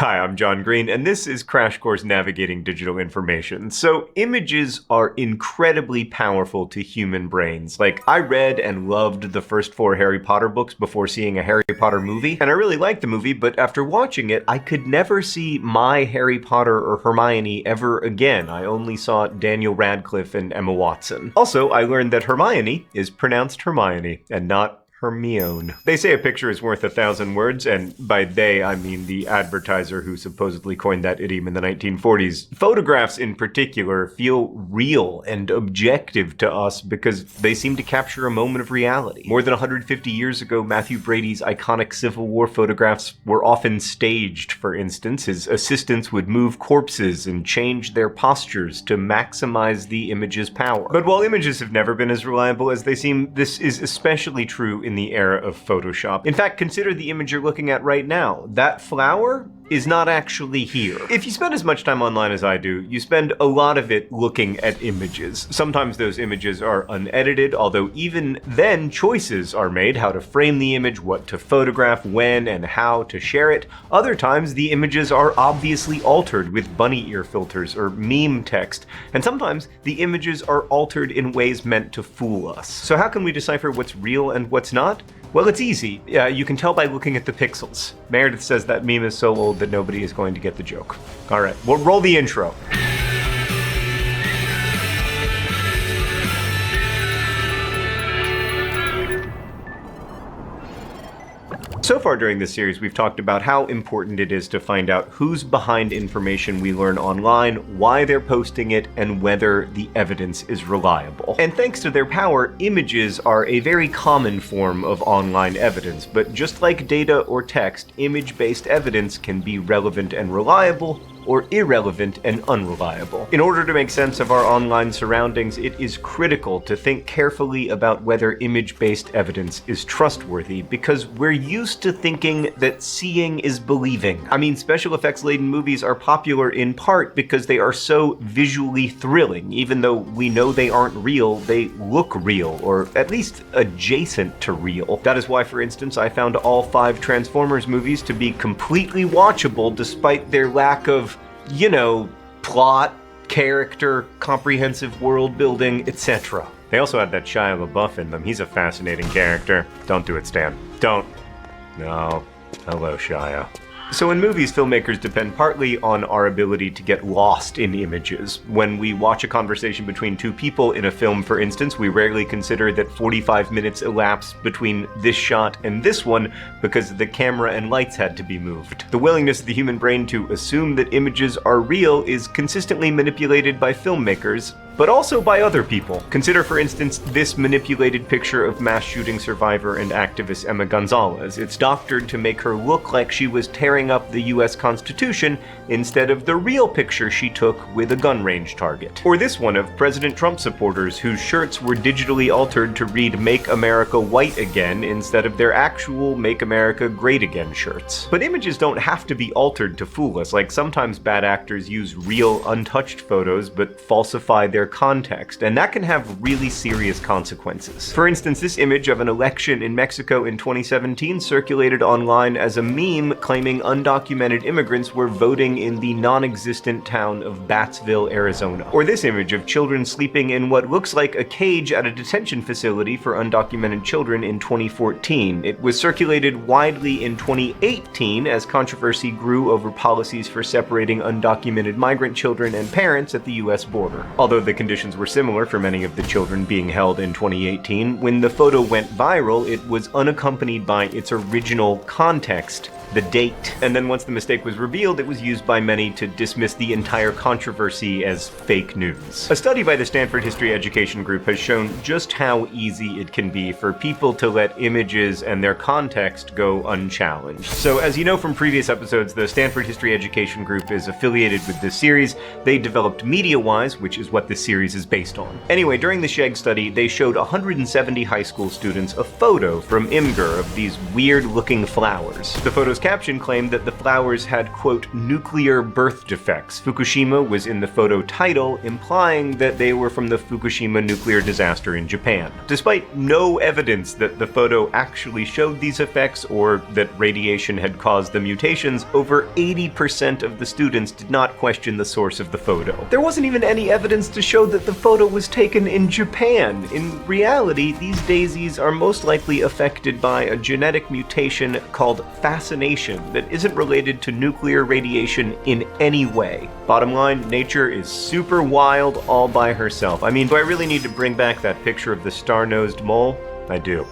Hi, I'm John Green, and this is Crash Course Navigating Digital Information. So, images are incredibly powerful to human brains. Like, I read and loved the first 4 Harry Potter books before seeing a Harry Potter movie, and I really liked the movie, but after watching it, I could never see my Harry Potter or Hermione ever again. I only saw Daniel Radcliffe and Emma Watson. Also, I learned that Hermione is pronounced Hermione, and not Hermione. They say a picture is worth 1,000 words, and by they, I mean the advertiser who supposedly coined that idiom in the 1940s. Photographs in particular feel real and objective to us because they seem to capture a moment of reality. More than 150 years ago, Matthew Brady's iconic Civil War photographs were often staged, for instance. His assistants would move corpses and change their postures to maximize the image's power. But while images have never been as reliable as they seem, this is especially true in the era of Photoshop. In fact, consider the image you're looking at right now. That flower is not actually here. If you spend as much time online as I do, you spend a lot of it looking at images. Sometimes those images are unedited, although even then choices are made how to frame the image, what to photograph, when and how to share it. Other times the images are obviously altered with bunny ear filters or meme text, and sometimes the images are altered in ways meant to fool us. So how can we decipher what's real and what's not? Well, it's easy. You can tell by looking at the pixels. Meredith says that meme is so old that nobody is going to get the joke. All right, we'll roll the intro. So far during this series, we've talked about how important it is to find out who's behind information we learn online, why they're posting it, and whether the evidence is reliable. And thanks to their power, images are a very common form of online evidence, but just like data or text, image-based evidence can be relevant and reliable, or irrelevant and unreliable. In order to make sense of our online surroundings, it is critical to think carefully about whether image-based evidence is trustworthy, because we're used to thinking that seeing is believing. I mean, special effects-laden movies are popular in part because they are so visually thrilling. Even though we know they aren't real, they look real, or at least adjacent to real. That is why, for instance, I found all 5 Transformers movies to be completely watchable despite their lack of, you know, plot, character, comprehensive world building, etc. They also had that Shia LaBeouf in them. He's a fascinating character. Don't do it, Stan. Don't. No. Hello, Shia. So in movies, filmmakers depend partly on our ability to get lost in images. When we watch a conversation between 2 people in a film, for instance, we rarely consider that 45 minutes elapsed between this shot and this one because the camera and lights had to be moved. The willingness of the human brain to assume that images are real is consistently manipulated by filmmakers, but also by other people. Consider, for instance, this manipulated picture of mass shooting survivor and activist Emma Gonzalez. It's doctored to make her look like she was tearing up the US Constitution instead of the real picture she took with a gun range target. Or this one of President Trump supporters whose shirts were digitally altered to read "Make America White Again" instead of their actual "Make America Great Again" shirts. But images don't have to be altered to fool us. Like, sometimes bad actors use real, untouched photos but falsify their context, and that can have really serious consequences. For instance, this image of an election in Mexico in 2017 circulated online as a meme claiming undocumented immigrants were voting in the non-existent town of Battsville, Arizona. Or this image of children sleeping in what looks like a cage at a detention facility for undocumented children in 2014. It was circulated widely in 2018 as controversy grew over policies for separating undocumented migrant children and parents at the US border. Although the conditions were similar for many of the children being held in 2018, when the photo went viral, it was unaccompanied by its original context, the date. And then once the mistake was revealed, it was used by many to dismiss the entire controversy as fake news. A study by the Stanford History Education Group has shown just how easy it can be for people to let images and their context go unchallenged. So as you know from previous episodes, the Stanford History Education Group is affiliated with this series. They developed MediaWise, which is what this series is based on. Anyway, during the Chegg study, they showed 170 high school students a photo from Imgur of these weird-looking flowers. The photos caption claimed that the flowers had, quote, nuclear birth defects. Fukushima was in the photo title, implying that they were from the Fukushima nuclear disaster in Japan. Despite no evidence that the photo actually showed these effects or that radiation had caused the mutations, over 80% of the students did not question the source of the photo. There wasn't even any evidence to show that the photo was taken in Japan. In reality, these daisies are most likely affected by a genetic mutation called fascination that isn't related to nuclear radiation in any way. Bottom line, nature is super wild all by herself. I mean, do I really need to bring back that picture of the star-nosed mole? I do.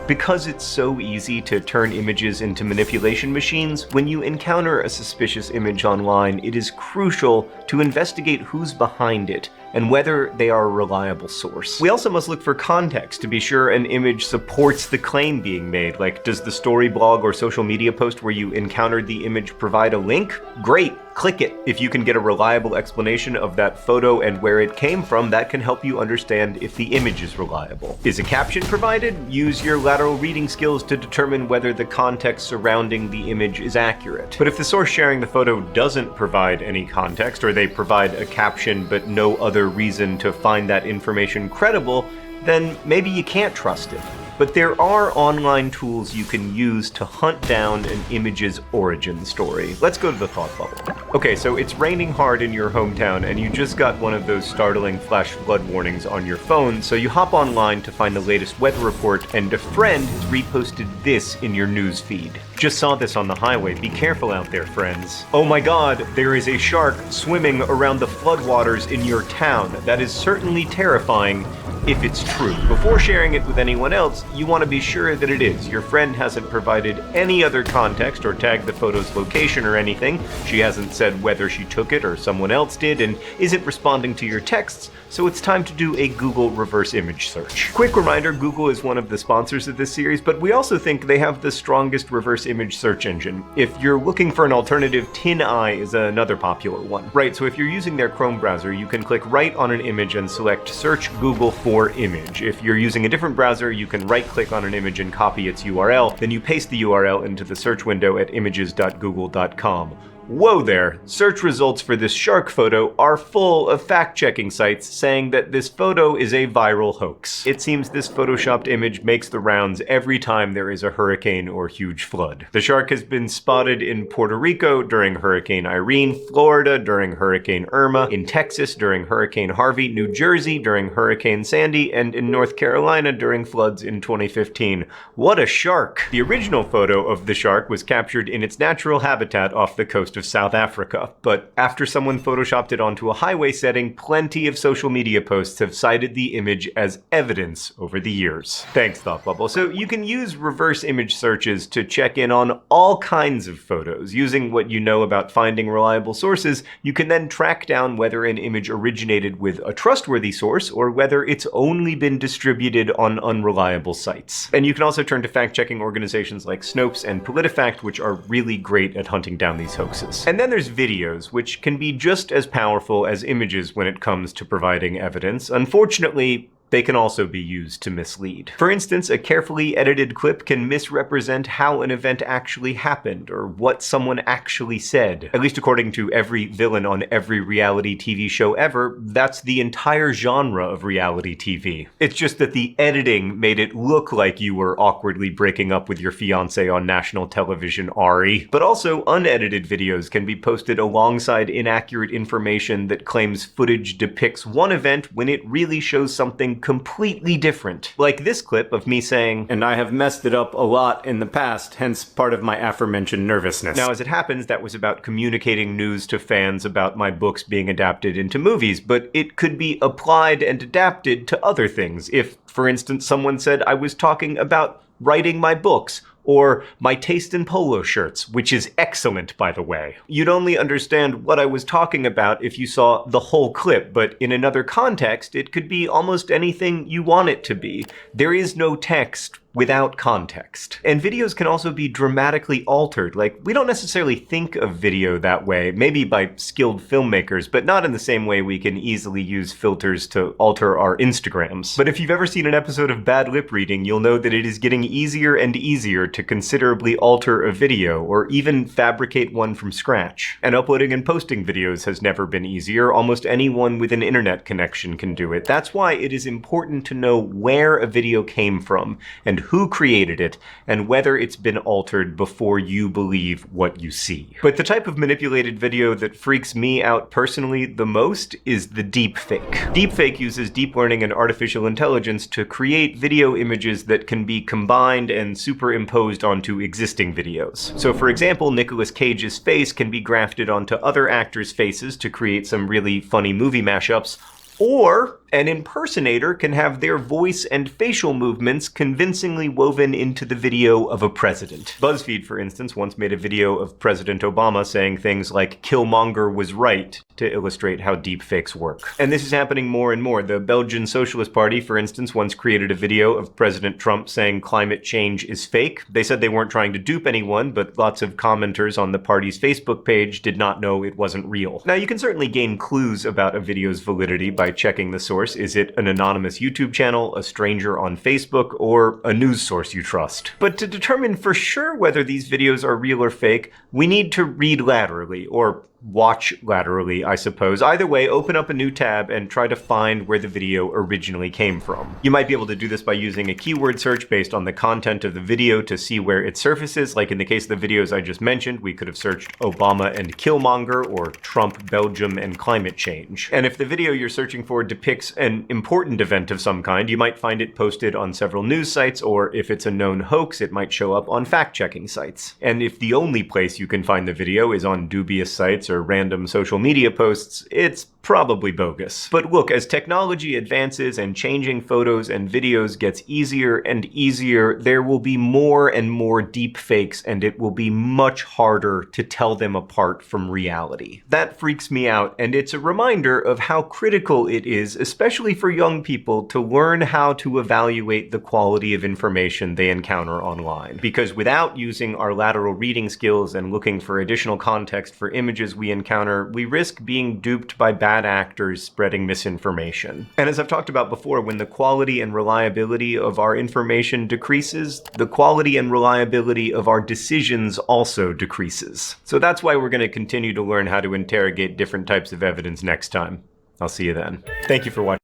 Because it's so easy to turn images into manipulation machines, when you encounter a suspicious image online, it is crucial to investigate who's behind it and whether they are a reliable source. We also must look for context to be sure an image supports the claim being made. Like, does the story blog or social media post where you encountered the image provide a link? Great, click it. If you can get a reliable explanation of that photo and where it came from, that can help you understand if the image is reliable. Is a caption provided? Use your lateral reading skills to determine whether the context surrounding the image is accurate. But if the source sharing the photo doesn't provide any context, or they provide a caption but no other reason to find that information credible, then maybe you can't trust it. But there are online tools you can use to hunt down an image's origin story. Let's go to the thought bubble. Okay, so it's raining hard in your hometown and you just got one of those startling flash flood warnings on your phone, so you hop online to find the latest weather report, and a friend has reposted this in your news feed. Just saw this on the highway. Be careful out there, friends. Oh my god, there is a shark swimming around the floodwaters in your town. That is certainly terrifying if it's true. Before sharing it with anyone else, you want to be sure that it is. Your friend hasn't provided any other context or tagged the photo's location or anything. She hasn't said whether she took it or someone else did, and isn't responding to your texts, so it's time to do a Google reverse image search. Quick reminder, Google is one of the sponsors of this series, but we also think they have the strongest reverse image search engine. If you're looking for an alternative, TinEye is another popular one. Right, so if you're using their Chrome browser, you can click right on an image and select Search Google for Image. If you're using a different browser, you can right-click on an image and copy its URL, then you paste the URL into the search window at images.google.com. Whoa there! Search results for this shark photo are full of fact-checking sites saying that this photo is a viral hoax. It seems this photoshopped image makes the rounds every time there is a hurricane or huge flood. The shark has been spotted in Puerto Rico during Hurricane Irene, Florida during Hurricane Irma, in Texas during Hurricane Harvey, New Jersey during Hurricane Sandy, and in North Carolina during floods in 2015. What a shark! The original photo of the shark was captured in its natural habitat off the coast of South Africa, but after someone photoshopped it onto a highway setting, plenty of social media posts have cited the image as evidence over the years. Thanks, Thought Bubble. So you can use reverse image searches to check in on all kinds of photos. Using what you know about finding reliable sources, you can then track down whether an image originated with a trustworthy source or whether it's only been distributed on unreliable sites. And you can also turn to fact-checking organizations like Snopes and PolitiFact, which are really great at hunting down these hoaxes. And then there's videos, which can be just as powerful as images when it comes to providing evidence. Unfortunately, they can also be used to mislead. For instance, a carefully edited clip can misrepresent how an event actually happened or what someone actually said. At least according to every villain on every reality TV show ever, that's the entire genre of reality TV. It's just that the editing made it look like you were awkwardly breaking up with your fiancé on national television, Ari. But also, unedited videos can be posted alongside inaccurate information that claims footage depicts one event when it really shows something completely different. Like this clip of me saying, "And I have messed it up a lot in the past, hence part of my aforementioned nervousness." Now, as it happens, that was about communicating news to fans about my books being adapted into movies, but it could be applied and adapted to other things. If, for instance, someone said I was talking about writing my books, or my taste in polo shirts, which is excellent, by the way. You'd only understand what I was talking about if you saw the whole clip, but in another context, it could be almost anything you want it to be. There is no text without context. And videos can also be dramatically altered. Like, we don't necessarily think of video that way, maybe by skilled filmmakers, but not in the same way we can easily use filters to alter our Instagrams. But if you've ever seen an episode of Bad Lip Reading, you'll know that it is getting easier and easier to considerably alter a video, or even fabricate one from scratch. And uploading and posting videos has never been easier. Almost anyone with an internet connection can do it. That's why it is important to know where a video came from, and who created it, and whether it's been altered before you believe what you see. But the type of manipulated video that freaks me out personally the most is the deepfake. Deepfake uses deep learning and artificial intelligence to create video images that can be combined and superimposed onto existing videos. So for example, Nicolas Cage's face can be grafted onto other actors' faces to create some really funny movie mashups, or an impersonator can have their voice and facial movements convincingly woven into the video of a president. BuzzFeed, for instance, once made a video of President Obama saying things like "Killmonger was right" to illustrate how deepfakes work. And this is happening more and more. The Belgian Socialist Party, for instance, once created a video of President Trump saying climate change is fake. They said they weren't trying to dupe anyone, but lots of commenters on the party's Facebook page did not know it wasn't real. Now, you can certainly gain clues about a video's validity by checking the source. Is it an anonymous YouTube channel, a stranger on Facebook, or a news source you trust? But to determine for sure whether these videos are real or fake, we need to read laterally, or watch laterally, I suppose. Either way, open up a new tab and try to find where the video originally came from. You might be able to do this by using a keyword search based on the content of the video to see where it surfaces. Like in the case of the videos I just mentioned, we could have searched Obama and Killmonger, or Trump, Belgium, and climate change. And if the video you're searching for depicts an important event of some kind, you might find it posted on several news sites, or if it's a known hoax, it might show up on fact-checking sites. And if the only place you can find the video is on dubious sites or random social media posts, it's probably bogus. But look, as technology advances and changing photos and videos gets easier and easier, there will be more and more deep fakes, and it will be much harder to tell them apart from reality. That freaks me out, and it's a reminder of how critical it is, especially for young people, to learn how to evaluate the quality of information they encounter online. Because without using our lateral reading skills and looking for additional context for images we encounter, we risk being duped by bad actors spreading misinformation. And as I've talked about before, when the quality and reliability of our information decreases, the quality and reliability of our decisions also decreases. So that's why we're going to continue to learn how to interrogate different types of evidence next time. I'll see you then. Thank you for watching.